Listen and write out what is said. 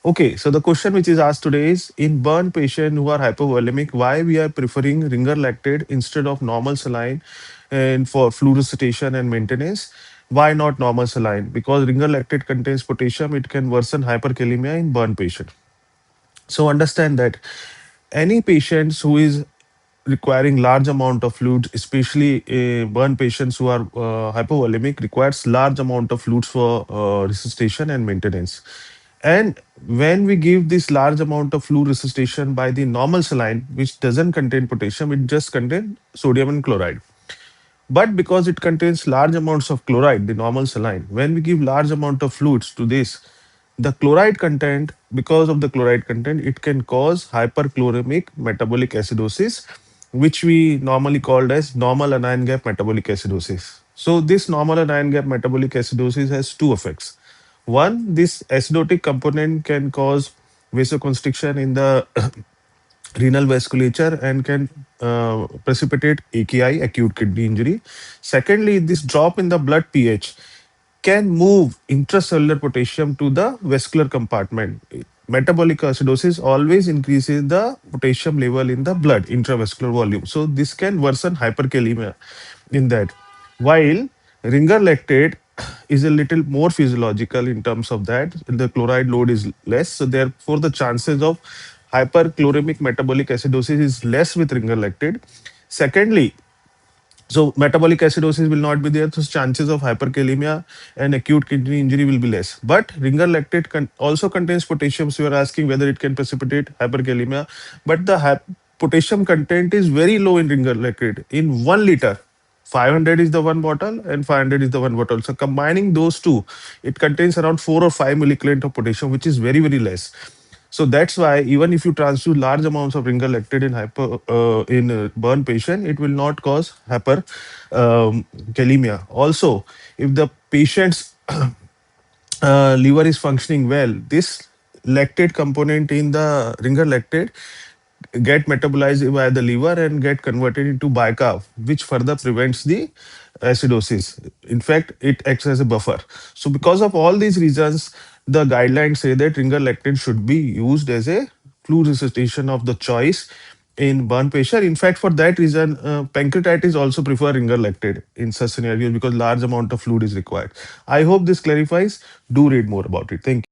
Okay, so the question which is asked today is in burn patient who are hypovolemic, why we are preferring ringer lactate instead of normal saline and for flu resuscitation and maintenance? Why not normal saline? Because ringer lactate contains potassium, it can worsen hyperkalemia in burn patient. So understand that any patients who is requiring large amount of fluids, especially burn patients who are hypovolemic, requires large amount of fluids for resuscitation and maintenance. And when we give this large amount of fluid resuscitation by the normal saline, which doesn't contain potassium, it just contains sodium and chloride. But because it contains large amounts of chloride, the normal saline, when we give large amount of fluids to this, the chloride content, because of the chloride content, it can cause hyperchloremic metabolic acidosis, which we normally called as normal anion gap metabolic acidosis. So this normal anion gap metabolic acidosis has two effects. One, this acidotic component can cause vasoconstriction in the renal vasculature and can precipitate AKI, acute kidney injury. Secondly, this drop in the blood pH can move intracellular potassium to the vascular compartment. Metabolic acidosis always increases the potassium level in the blood, intravascular volume. So this can worsen hyperkalemia in that. While ringer lactate is a little more physiological in terms of that, the chloride load is less. So therefore, the chances of hyperchloremic metabolic acidosis is less with ringer lactate. Secondly, so metabolic acidosis will not be there, so chances of hyperkalemia and acute kidney injury will be less. But ringer lactate also contains potassium. So you are asking whether it can precipitate hyperkalemia, but the potassium content is very low in ringer lactate. In 1 liter, 500 is the one bottle and 500 is the one bottle. So combining those two, it contains around 4 or 5 milliclient of potassium, which is very, very less. So that's why even if you transfuse large amounts of ringer lactate in a burn patient, it will not cause hyperkalemia. Also, if the patient's liver is functioning well, this lactate component in the ringer lactate get metabolized by the liver and get converted into bicarb, which further prevents the acidosis. In fact, it acts as a buffer. So because of all these reasons, the guidelines say that ringer lactate should be used as a flu resuscitation of the choice in burn patient. In fact, for that reason, pancreatitis also prefer ringer lactate in such scenarios because large amount of fluid is required. I hope this clarifies. Do read more about it. Thank you.